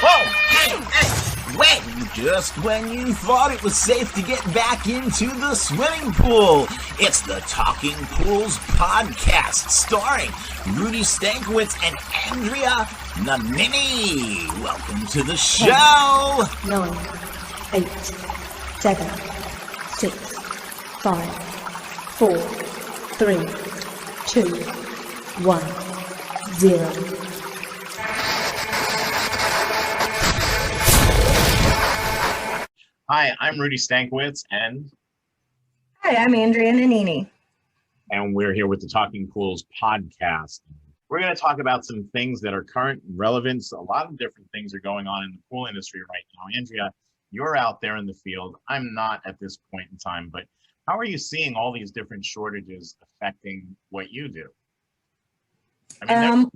Whoa! Hey! Wait! Just when you thought it was safe to get back into the swimming pool, it's the Talking Pools podcast starring Rudy Stankiewicz and Andrea Namini. Welcome to the show! 9, 8, 7, 6, 5, 4, 3, 2, 1, 0. Hi, I'm Rudy Stankiewicz, and Hi, I'm Andrea Nanini. we're here with the Talking Pools podcast. We're going to talk about some things that are current relevance. A lot of different things are going on in the pool industry right now. Andrea, you're out there in the field. I'm not at this point in time, but how are you seeing all these different shortages affecting what you do? I'm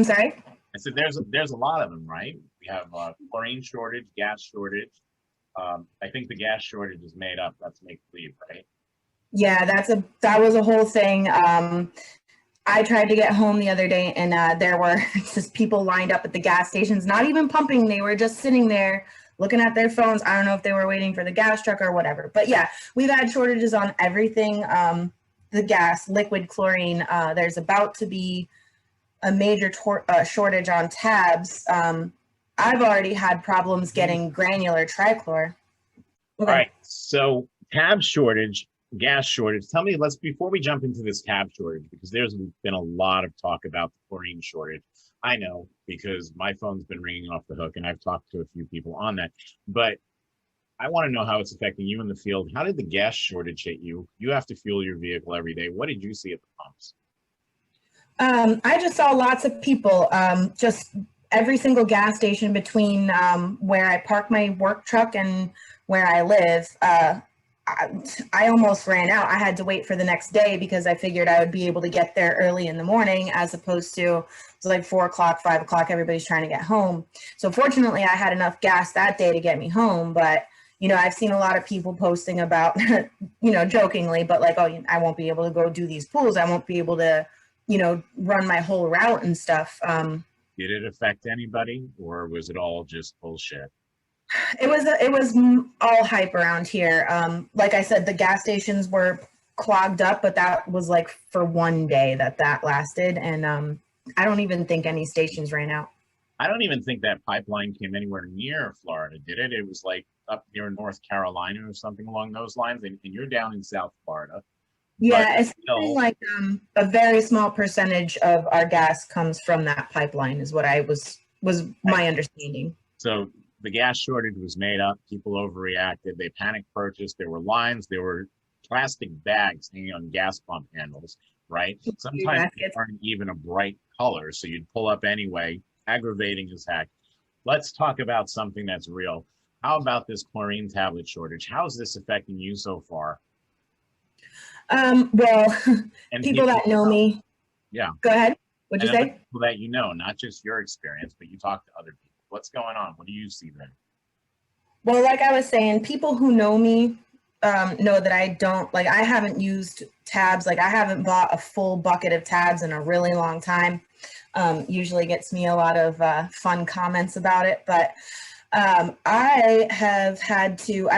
sorry? I said there's a lot of them, right? We have chlorine shortage, gas shortage. I think the gas shortage is made up. That's make believe, right? Yeah, that was a whole thing. I tried to get home the other day, and there were just people lined up at the gas stations, not even pumping. They were just sitting there looking at their phones. I don't know if they were waiting for the gas truck or whatever. But yeah, we've had shortages on everything. The gas, liquid chlorine. There's about to be a major shortage on tabs. I've already had problems getting granular trichlor. All Okay. right, so tab shortage, gas shortage. Tell me, before we jump into this tab shortage, because there's been a lot of talk about the chlorine shortage. I know because my phone's been ringing off the hook and I've talked to a few people on that, but I want to know how it's affecting you in the field. How did the gas shortage hit you? You have to fuel your vehicle every day. What did you see at the pumps? I just saw lots of people, just every single gas station between where I park my work truck and where I live. I almost ran out. I had to wait for the next day because I figured I would be able to get there early in the morning, as opposed to it's like 4 o'clock, 5 o'clock, everybody's trying to get home. So fortunately I had enough gas that day to get me home. But, you know, I've seen a lot of people posting about, you know, jokingly, but like, oh, I won't be able to go do these pools. I won't be able to, you know, run my whole route and stuff. Did it affect anybody, or was it all just bullshit? It was all hype around here. Like I said, the gas stations were clogged up, but that was like for one day that lasted. And I don't even think any stations ran out. I don't even think that pipeline came anywhere near Florida, did it? It was like up near North Carolina or something along those lines, and you're down in South Florida. Yeah, it's something like a very small percentage of our gas comes from that pipeline, is what was my understanding. So the gas shortage was made up. People overreacted. They panic purchased. There were lines. There were plastic bags hanging on gas pump handles, right? Sometimes they weren't even a bright color, so you'd pull up anyway, aggravating as heck. Let's talk about something that's real. How about this chlorine tablet shortage? How is this affecting you so far? Well, And people that know me. Yeah. Go ahead. What'd you say? People that you know, not just your experience, but you talk to other people. What's going on? What do you see there? Well, like I was saying, people who know me know that I haven't used tabs. Like I haven't bought a full bucket of tabs in a really long time. Usually gets me a lot of fun comments about it, but I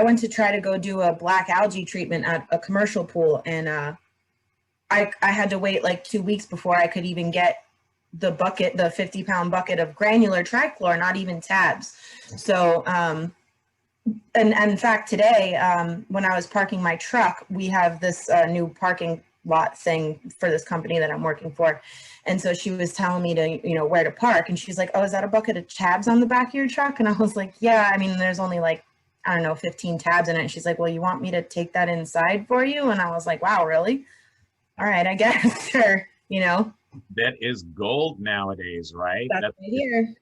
went to try to go do a black algae treatment at a commercial pool, and I had to wait like 2 weeks before I could even get the 50-pound bucket of granular trichlor, not even tabs. So, and in fact, today, when I was parking my truck, we have this new parking lot thing for this company that I'm working for. And so she was telling me to, you know, where to park. And she's like, oh, is that a bucket of tabs on the back of your truck? And I was like, yeah, I mean, there's only like, I don't know, 15 tabs in it. And she's like, well, you want me to take that inside for you? And I was like, wow, really? All right, I guess. Sure. You know, that is gold nowadays, right? That's right here.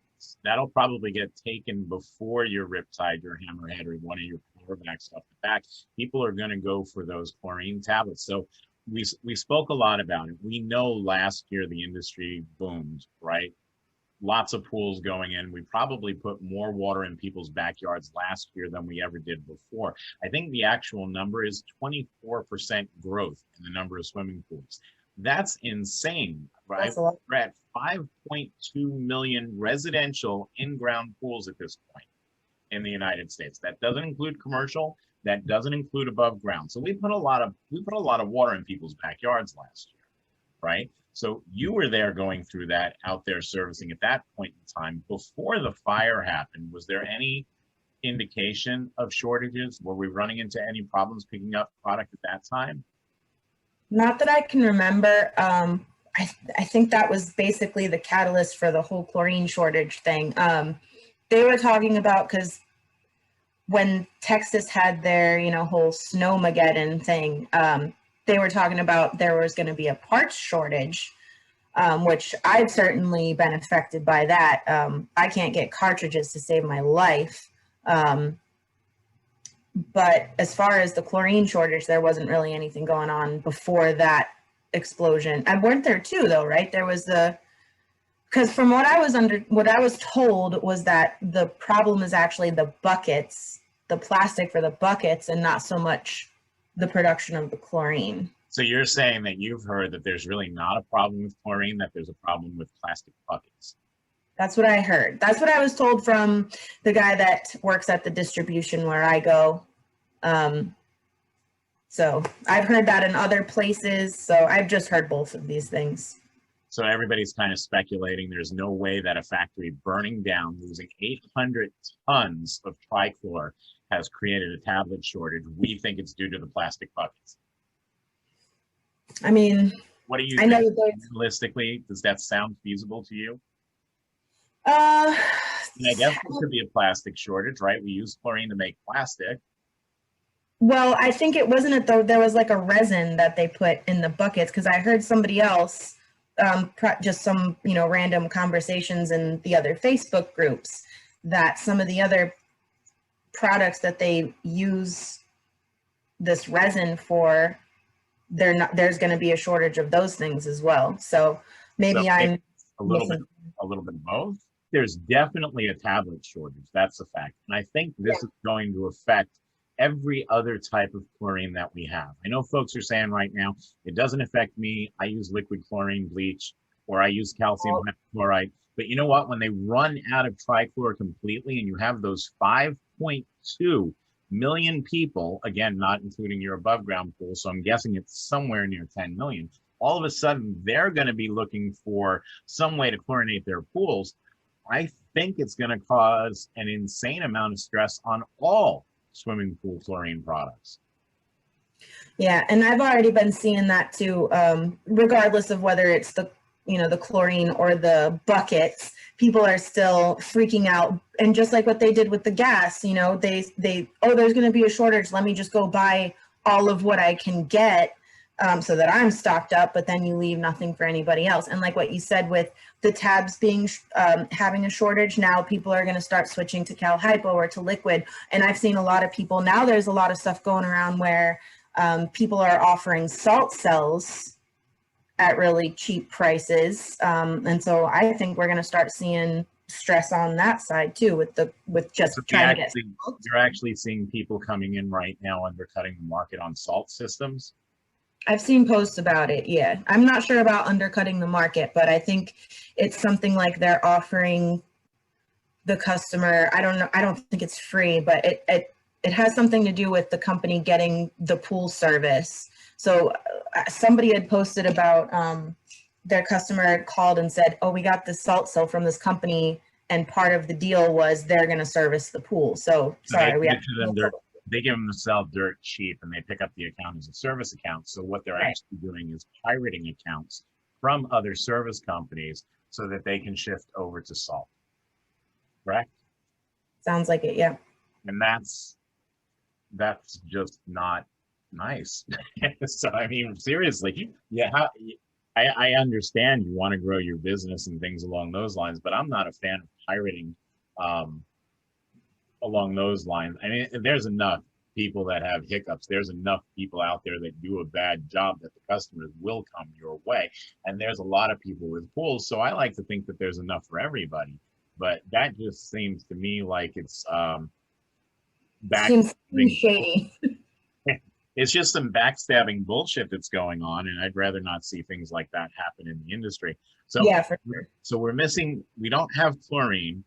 That'll probably get taken before your Riptide, your Hammerhead, or one of your Powerbacks off the back. People are going to go for those chlorine tablets. So we spoke a lot about it. We know last year the industry boomed, right? Lots of pools going in. We probably put more water in people's backyards last year than we ever did before. I think the actual number is 24% growth in the number of swimming pools. That's insane. right? That's a lot. We're at 5.2 million residential in-ground pools at this point in the United States. That doesn't include commercial. That doesn't include above ground. So we put a lot of water in people's backyards last year, right? So you were there going through that, out there servicing at that point in time. Before the fire happened, was there any indication of shortages? Were we running into any problems picking up product at that time? Not that I can remember. I think that was basically the catalyst for the whole chlorine shortage thing. They were talking about, because when Texas had their, whole snowmageddon thing, they were talking about there was going to be a parts shortage, which I've certainly been affected by that. I can't get cartridges to save my life. But as far as the chlorine shortage, there wasn't really anything going on before that explosion. And weren't there too, though, right? There was because from what I was told was that the problem is actually the buckets, the plastic for the buckets, and not so much the production of the chlorine. So you're saying that you've heard that there's really not a problem with chlorine, that there's a problem with plastic buckets. That's what I heard. That's what I was told from the guy that works at the distribution where I go. So I've heard that in other places. So I've just heard both of these things. So everybody's kind of speculating there's no way that a factory burning down, losing 800 tons of trichlor, has created a tablet shortage. We think it's due to the plastic buckets. I mean, what do you I know think? that Realistically, does that sound feasible to you? I guess there could be a plastic shortage, right? We use chlorine to make plastic. Well, I think it wasn't it though. There was like a resin that they put in the buckets, because I heard somebody else, just some, random conversations in the other Facebook groups, that some of the other products that they use this resin for, there's going to be a shortage of those things as well. So maybe I'm a little bit of both. There's definitely a tablet shortage. That's a fact. And I think this is going to affect every other type of chlorine that we have. I know folks are saying right now, it doesn't affect me. I use liquid chlorine bleach, or I use calcium chloride. But you know what? When they run out of trichlor completely, and you have those 5.2 million people, again, not including your above ground pool, so I'm guessing it's somewhere near 10 million, all of a sudden they're going to be looking for some way to chlorinate their pools. I think it's going to cause an insane amount of stress on all swimming pool chlorine products. Yeah, and I've already been seeing that too, regardless of whether it's the chlorine or the buckets. People are still freaking out, and just like what they did with the gas, they there's going to be a shortage, let me just go buy all of what I can get, so that I'm stocked up, but then you leave nothing for anybody else. And like what you said with the tabs being having a shortage, now people are going to start switching to Cal Hypo or to liquid. And I've seen a lot of people now, there's a lot of stuff going around where people are offering salt cells at really cheap prices, and so I think we're going to start seeing stress on that side too, with just trying to get. You're actually seeing people coming in right now undercutting the market on salt systems. I've seen posts about it. Yeah, I'm not sure about undercutting the market, but I think it's something like they're offering the customer. I don't know. I don't think it's free, but it has something to do with the company getting the pool service. So somebody had posted about their customer had called and said, "Oh, we got this salt cell from this company, and part of the deal was they're going to service the pool." So sorry, they give them the cell dirt cheap, and they pick up the account as a service account. So what they're actually doing is pirating accounts from other service companies so that they can shift over to salt. Correct? Sounds like it, yeah. And that's just not nice. So I mean, seriously, I understand you want to grow your business and things along those lines, but I'm not a fan of pirating along those lines. I mean, there's enough people that have hiccups. There's enough people out there that do a bad job that the customers will come your way. And there's a lot of people with pools. So I like to think that there's enough for everybody. But that just seems to me like it's seems shady. It's just some backstabbing bullshit that's going on, and I'd rather not see things like that happen in the industry. So, Yeah, for sure. so we're missing. We don't have chlorine.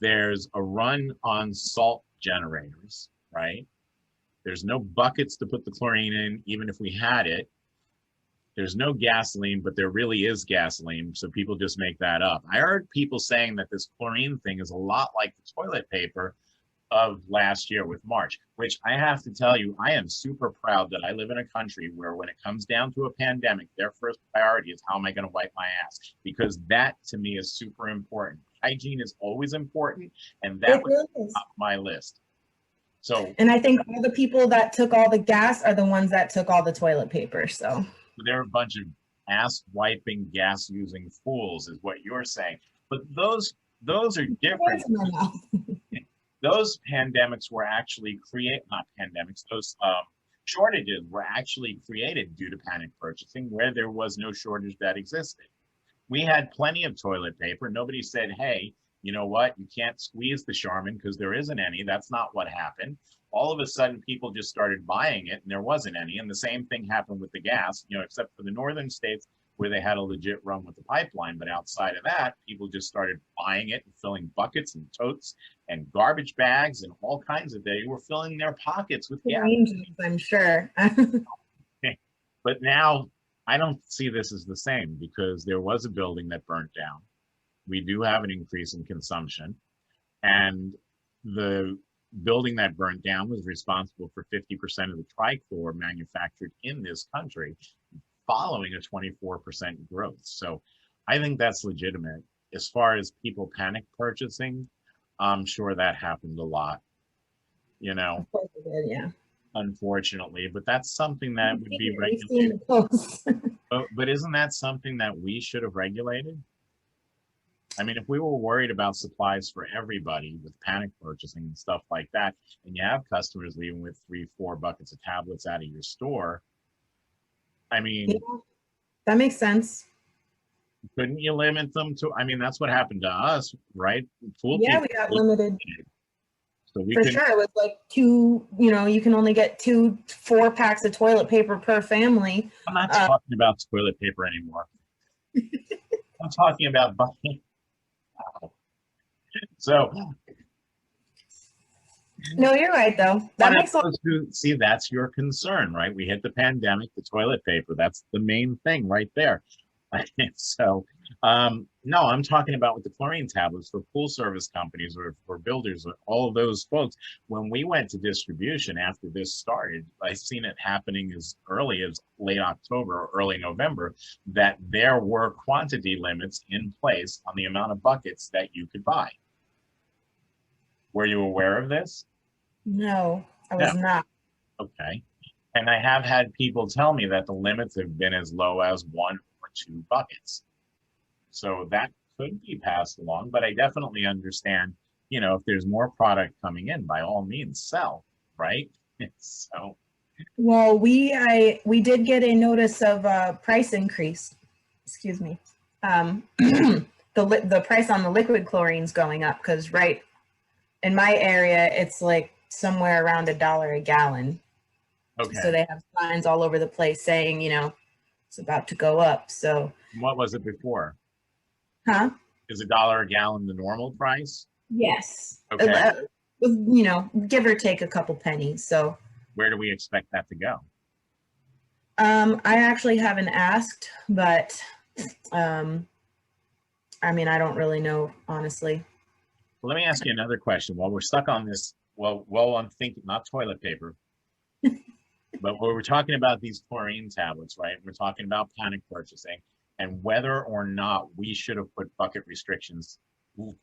There's a run on salt generators, right? There's no buckets to put the chlorine in, even if we had it. There's no gasoline, but there really is gasoline, so people just make that up. I heard people saying that this chlorine thing is a lot like the toilet paper of last year with March, which I have to tell you, I am super proud that I live in a country where when it comes down to a pandemic, their first priority is how am I going to wipe my ass? Because that to me is super important. Hygiene is always important, and that was Really top of my list. So, and I think all the people that took all the gas are the ones that took all the toilet paper. So they're a bunch of ass wiping, gas using fools, is what you're saying. But those are different. Those pandemics were actually not pandemics, those shortages were actually created due to panic purchasing where there was no shortage that existed. We had plenty of toilet paper. Nobody said, hey, you know what? You can't squeeze the Charmin because there isn't any. That's not what happened. All of a sudden, people just started buying it and there wasn't any. And the same thing happened with the gas, except for the northern states where they had a legit run with the pipeline. But outside of that, people just started buying it and filling buckets and totes and garbage bags and all kinds of things. They were filling their pockets with gas. I'm sure. But now I don't see this as the same because there was a building that burnt down. We do have an increase in consumption. And the building that burnt down was responsible for 50% of the trichlor manufactured in this country, following a 24% growth. So I think that's legitimate. As far as people panic purchasing, I'm sure that happened a lot, Of course it did, yeah. Unfortunately, but that's something that would be regulated. But isn't that something that we should have regulated? I mean, if we were worried about supplies for everybody with panic purchasing and stuff like that, and you have customers leaving with 3-4 buckets of tablets out of your store, I mean, yeah, that makes sense. Couldn't you limit them to? I mean, that's what happened to us, right? We got limited. So For sure, it was like 2. You can only get 4 packs of toilet paper per family. I'm not talking about toilet paper anymore. I'm talking about buying. So no, you're right though. That makes sense. See, that's your concern, right? We hit the pandemic, the toilet paper. That's the main thing right there. So no, I'm talking about with the chlorine tablets for pool service companies or for builders or all of those folks. When we went to distribution after this started, I've seen it happening as early as late October or early November, that there were quantity limits in place on the amount of buckets that you could buy. Were you aware of this? No, I was not. Okay. And I have had people tell me that the limits have been as low as 1 or 2 buckets. So that could be passed along, but I definitely understand, if there's more product coming in, by all means sell, right? So. Well, we did get a notice of a price increase. Excuse me. The price on the liquid chlorine's going up because right in my area, it's like somewhere around $1 a gallon. Okay. So they have signs all over the place saying, it's about to go up. So what was it before? Huh? Is $1 a gallon the normal price? Yes. Okay. Give or take a couple pennies. So where do we expect that to go? I actually haven't asked, but I mean, I don't really know, honestly. Well, let me ask you another question. While we're stuck on this, I'm thinking not toilet paper, but we're talking about these chlorine tablets, right? We're talking about panic purchasing and whether or not we should have put bucket restrictions,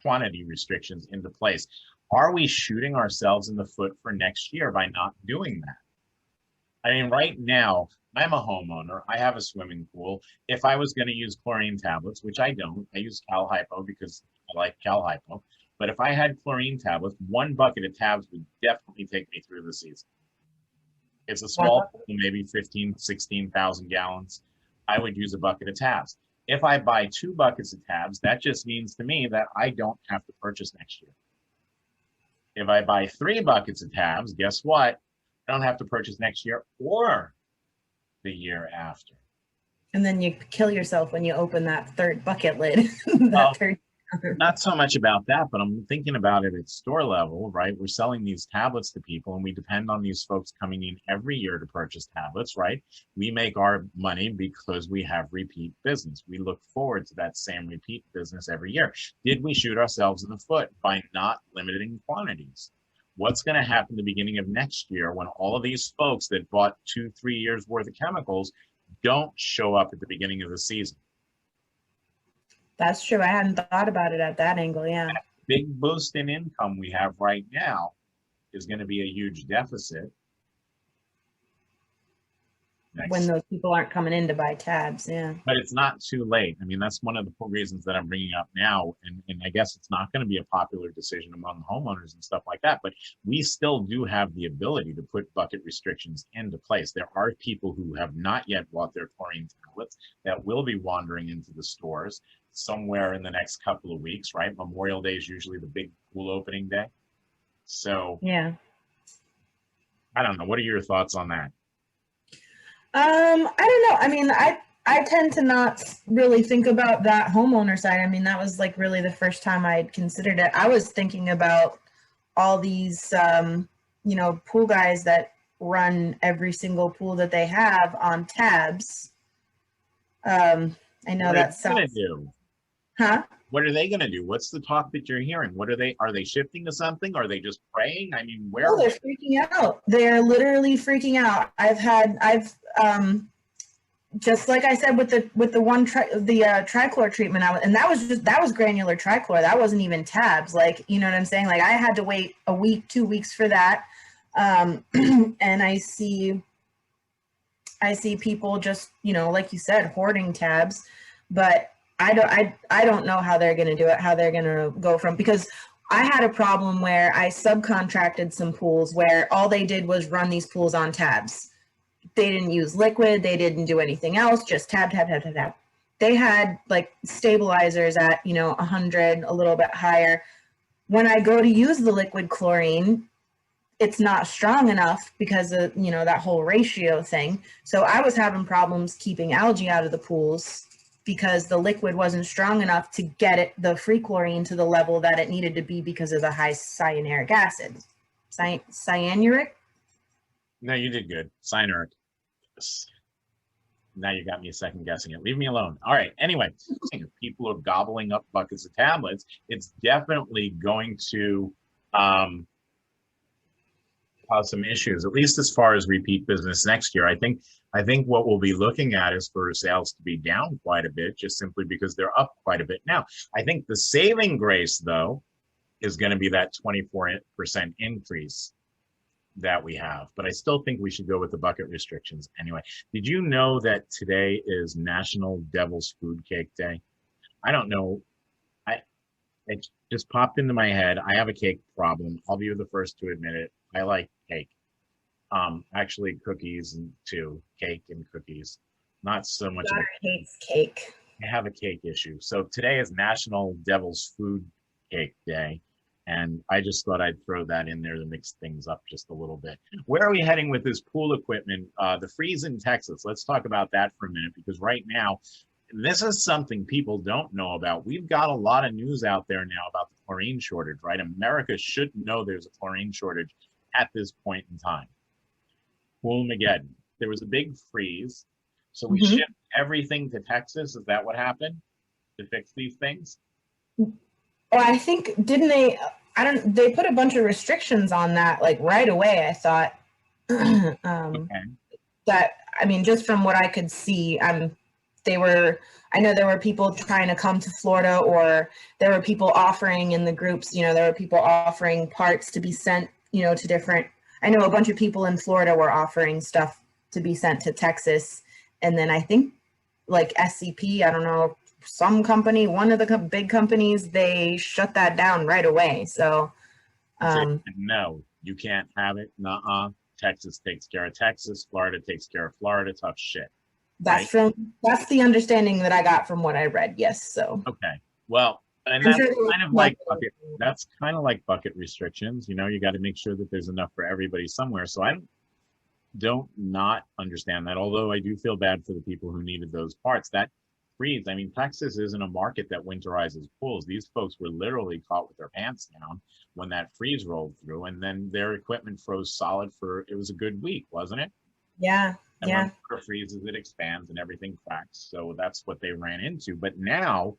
quantity restrictions into place. Are we shooting ourselves in the foot for next year by not doing that? I mean, right now, I'm a homeowner. I have a swimming pool. If I was going to use chlorine tablets, which I don't, I use Cal Hypo because I like Cal Hypo. But if I had chlorine tablets, 1 bucket of tabs would definitely take me through the season. It's a small, maybe 15, 16,000 gallons. I would use a bucket of tabs. If I buy 2 buckets of tabs, that just means to me that I don't have to purchase next year. If I buy 3 buckets of tabs, guess what? I don't have to purchase next year or the year after. And then you kill yourself when you open that third bucket lid. Well, that third. not so much about that, but I'm thinking about it at store level, right? We're selling these tablets to people and we depend on these folks coming in every year to purchase tablets, right? We make our money because we have repeat business. We look forward to that same repeat business every year. Did we shoot ourselves in the foot by not limiting quantities? What's going to happen the beginning of next year when all of these folks that bought 2-3 years worth of chemicals don't show up at the beginning of the season? That's true. I hadn't thought about it at that angle. Yeah. That big boost in income we have right now is going to be a huge deficit. When those people aren't coming in to buy tabs. Yeah. But it's not too late. I mean, that's one of the reasons that I'm bringing up now. And I guess it's not going to be a popular decision among homeowners and stuff like that. But we still do have the ability to put bucket restrictions into place. There are people who have not yet bought their chlorine tablets that will be wandering into the stores somewhere in the next couple of weeks, right? Memorial Day is usually the big pool opening day. So yeah. I don't know. What are your thoughts on that? I don't know. I mean, I tend to not really think about that homeowner side. I mean, that was like really the first time I'd considered it. I was thinking about all these, pool guys that run every single pool that they have on tabs. I know that sounds. Huh? What are they going to do? What's the talk that you're hearing? Are they shifting to something? Are they just praying? I mean, where? Oh, they're freaking out. They're literally freaking out. I've just like I said with the trichlor treatment, and that was granular trichlor. That wasn't even tabs. Like, you know what I'm saying? Like I had to wait a week, 2 weeks for that. And I see people just, like you said, hoarding tabs, but I don't know how they're going to do it, how they're going to go from, because I had a problem where I subcontracted some pools where all they did was run these pools on tabs. They didn't use liquid. They didn't do anything else, just tab. They had like stabilizers at, 100, a little bit higher. When I go to use the liquid chlorine, it's not strong enough because of, that whole ratio thing. So I was having problems keeping algae out of the pools because the liquid wasn't strong enough to get the free chlorine to the level that it needed to be because of the high cyanuric acid. Cyanuric? No, you did good. Cyanuric. Now you got me second guessing it. Leave me alone. All right. Anyway, if people are gobbling up buckets of tablets, it's definitely going to cause some issues, at least as far as repeat business next year. I think what we'll be looking at is for sales to be down quite a bit, just simply because they're up quite a bit now. I think the saving grace, though, is going to be that 24% increase that we have. But I still think we should go with the bucket restrictions anyway. Did you know that today is National Devil's Food Cake Day? I don't know. It just popped into my head. I have a cake problem. I'll be the first to admit it. I like cake. Actually cookies too, cake and cookies. Not so much. Daughter hates cake. I have a cake issue. So today is National Devil's Food Cake Day. And I just thought I'd throw that in there to mix things up just a little bit. Where are we heading with this pool equipment? The freeze in Texas. Let's talk about that for a minute, because right now, this is something people don't know about. We've got a lot of news out there now about the chlorine shortage, right? America should know there's a chlorine shortage at this point in time. Poolmageddon. There was a big freeze. So we shipped everything to Texas. Is that what happened to fix these things? Well, I think, didn't they, they put a bunch of restrictions on that, like right away, I thought. Okay. That, I mean, just from what I could see, I know there were people trying to come to Florida, or there were people offering in the groups, there were people offering parts to be sent, to different, I know a bunch of people in Florida were offering stuff to be sent to Texas. And then I think like SCP, I don't know, some company, one of the big companies, they shut that down right away. So no, you can't have it. Nuh-uh. Texas takes care of Texas. Florida takes care of Florida. Tough shit. That's the understanding that I got from what I read. Yes. So okay. Well, and that's kind of like bucket restrictions. You got to make sure that there's enough for everybody somewhere. So don't not understand that. Although I do feel bad for the people who needed those parts. That freeze, I mean, Texas isn't a market that winterizes pools. These folks were literally caught with their pants down when that freeze rolled through, and then their equipment froze solid for, it was a good week, wasn't it? Yeah, And yeah. when water freezes, it expands and everything cracks. So that's what they ran into. But now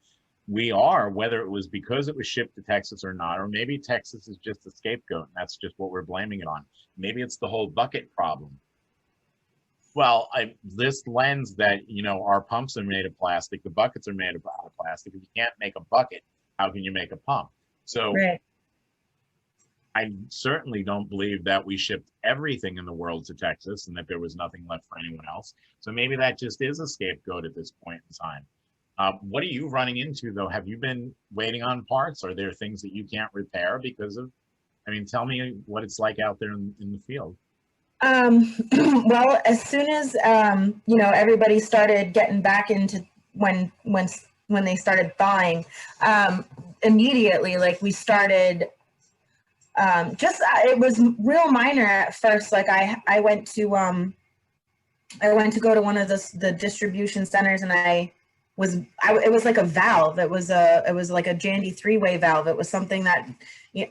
we are, whether it was because it was shipped to Texas or not, or maybe Texas is just a scapegoat and that's just what we're blaming it on. Maybe it's the whole bucket problem. Well, this lens that, you know, our pumps are made of plastic, the buckets are made of plastic. If you can't make a bucket, how can you make a pump? So Right. I certainly don't believe that we shipped everything in the world to Texas and that there was nothing left for anyone else. So maybe that just is a scapegoat at this point in time. What are you running into though? Have you been waiting on parts? Are there things that you can't repair because of, I mean, tell me what it's like out there in the field. Well, as soon as you know, everybody started getting back into when they started thawing, immediately, like we started just it was real minor at first. Like I went to go to one of the distribution centers, and it was like a valve. It was like a Jandy three-way valve. It was something that, you know,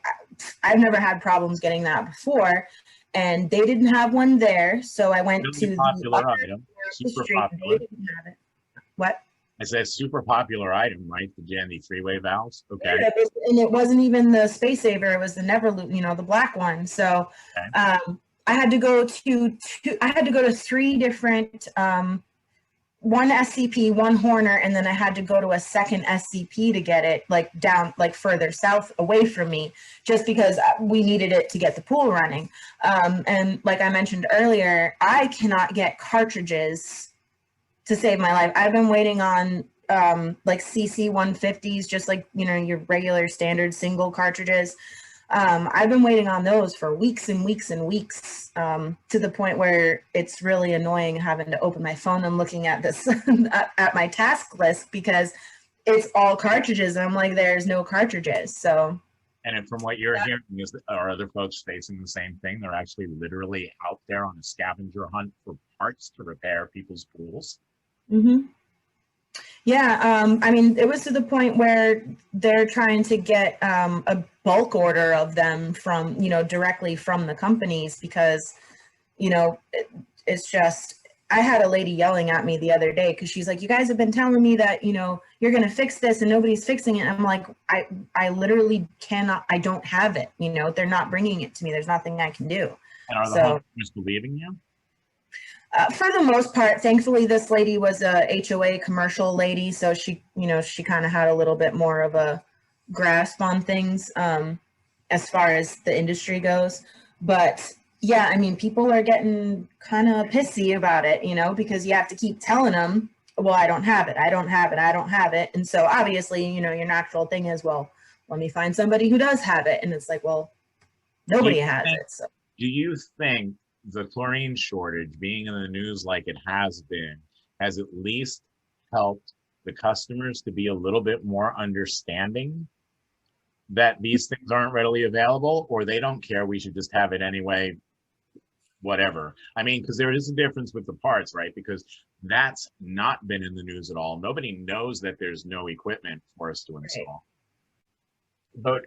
I've never had problems getting that before, and they didn't have one there. So I went Really to the popular other item, the super street, and popular. they didn't have it. What? I said super popular item, right? The Jandy three-way valves. Okay. Yeah, and it wasn't even the Space Saver. It was the Neverloop, you know, the black one. So Okay. I had to go to three different, one SCP, one Horner, and then I had to go to a second SCP to get it, like down, like further south away from me, just because we needed it to get the pool running. And like I mentioned earlier, I cannot get cartridges to save my life. I've been waiting on like CC 150s, just like, you know, your regular standard single cartridges. I've been waiting on those for weeks and weeks and weeks, to the point where it's really annoying having to open my phone and looking at this at my task list, because it's all cartridges and I'm like, there's no cartridges. So And from what you're hearing, is that are other folks facing the same thing? They're actually literally out there on a scavenger hunt for parts to repair people's pools. mm-hmm. Yeah, I mean, it was to the point where they're trying to get a bulk order of them from, you know, directly from the companies, because, you know, it's just, I had a lady yelling at me the other day because she's like, you guys have been telling me that, you know, you're going to fix this and nobody's fixing it. I'm like, I literally cannot, I don't have it. You know, they're not bringing it to me. There's nothing I can do. And are the homeowners believing you? For the most part, thankfully, this lady was a HOA commercial lady, so she, you know, she kind of had a little bit more of a grasp on things, as far as the industry goes. But yeah, I mean, people are getting kind of pissy about it, you know, because you have to keep telling them, well, I don't have it, I don't have it, I don't have it. And so obviously, you know, your natural thing is, well, let me find somebody who does have it. And it's like, well, nobody has it. So Do you think the chlorine shortage being in the news like it has been has at least helped the customers to be a little bit more understanding that these things aren't readily available, or they don't care, we should just have it anyway, whatever? I mean, because there is a difference with the parts, right? Because that's not been in the news at all. Nobody knows that there's no equipment for us to install. Right. But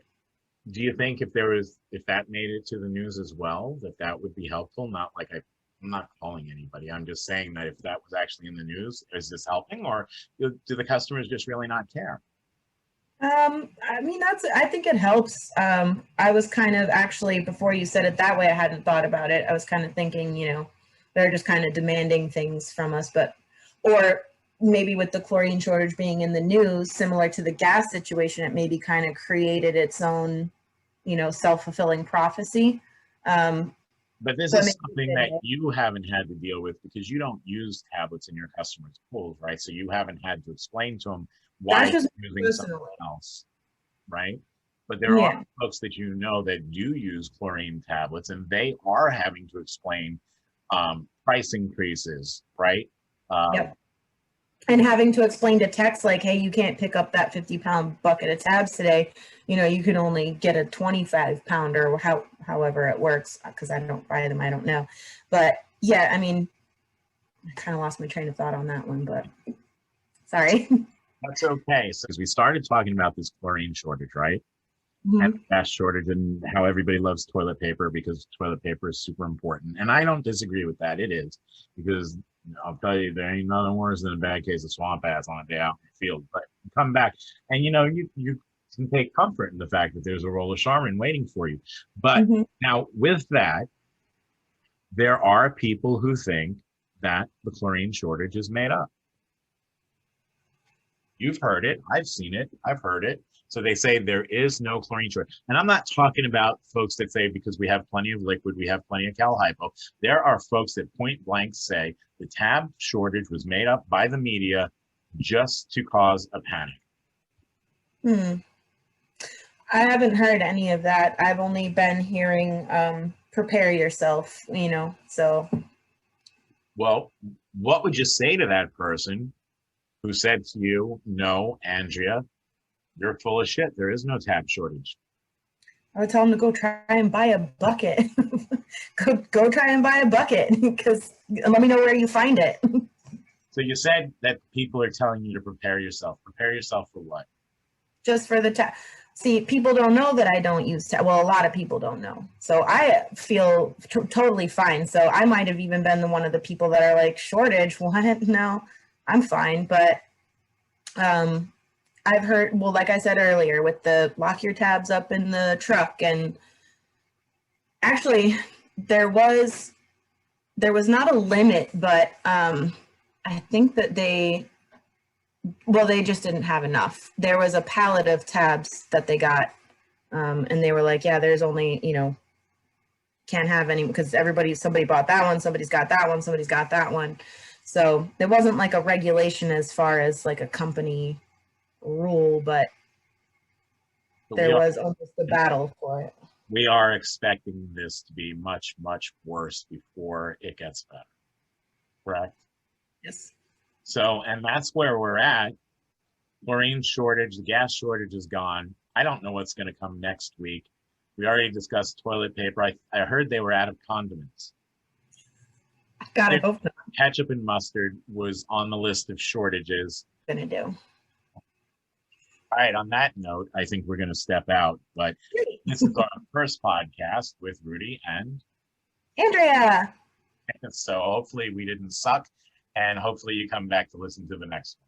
do you think if that made it to the news as well, that would be helpful? Not like I'm not calling anybody. I'm just saying that if that was actually in the news, is this helping, or do the customers just really not care? I mean, I think it helps. I was kind of actually, before you said it that way, I hadn't thought about it. I was kind of thinking, you know, they're just kind of demanding things from us, or maybe with the chlorine shortage being in the news, similar to the gas situation, it maybe kind of created its own, you know, self-fulfilling prophecy. But this is something that you haven't had to deal with because you don't use tablets in your customers' pools, right? So you haven't had to explain to them why you're using something else, right? But there are folks that you know that do use chlorine tablets, and they are having to explain price increases, right? Yep. And having to explain to techs like, hey, you can't pick up that 50-pound bucket of tabs today. You know, you can only get a 25-pounder, or however it works, because I don't buy them, I don't know. But yeah, I mean, I kind of lost my train of thought on that one, but sorry. That's okay. So, as we started talking about this chlorine shortage, right? And Mhm. gas shortage and how everybody loves toilet paper because toilet paper is super important. And I don't disagree with that. It is because I'll tell you, there ain't nothing worse than a bad case of swamp ass on a day out in the field. But come back and you can take comfort in the fact that there's a roll of Charmin waiting for you. But Mhm. now with that, there are people who think that the chlorine shortage is made up. You've heard it. I've seen it. I've heard it. So they say there is no chlorine shortage. And I'm not talking about folks that say because we have plenty of liquid, we have plenty of cal hypo. There are folks that point blank say the tab shortage was made up by the media just to cause a panic. Hmm. I haven't heard any of that. I've only been hearing prepare yourself, so Well, what would you say to that person who said to you, no, Andrea, you're full of shit. There is no tab shortage. I would tell them to go try and buy a bucket. go try and buy a bucket because let me know where you find it. So you said that people are telling you to prepare yourself. Prepare yourself for what? Just for the tab. See, people don't know that I don't use tab. Well, a lot of people don't know. So I feel totally fine. So I might have even been one of the people that are like, shortage? What? No, I'm fine. But I've heard, well, like I said earlier, with the lock your tabs up in the truck. And actually, there was not a limit, but I think that they just didn't have enough. There was a pallet of tabs that they got, and they were like, yeah, there's only, can't have any because somebody bought that one, somebody's got that one, somebody's got that one. So there wasn't like a regulation as far as like a company rule, but there was almost a battle for it. We are expecting this to be much, much worse before it gets better. Correct? Yes. So, and that's where we're at. Chlorine shortage, the gas shortage is gone. I don't know what's going to come next week. We already discussed toilet paper. I heard they were out of condiments. God, I hope not. Ketchup and mustard was on the list of shortages. Gonna do. All right, on that note, I think we're going to step out. But this is our first podcast with Rudy and Andrea. so hopefully we didn't suck. And hopefully you come back to listen to the next one.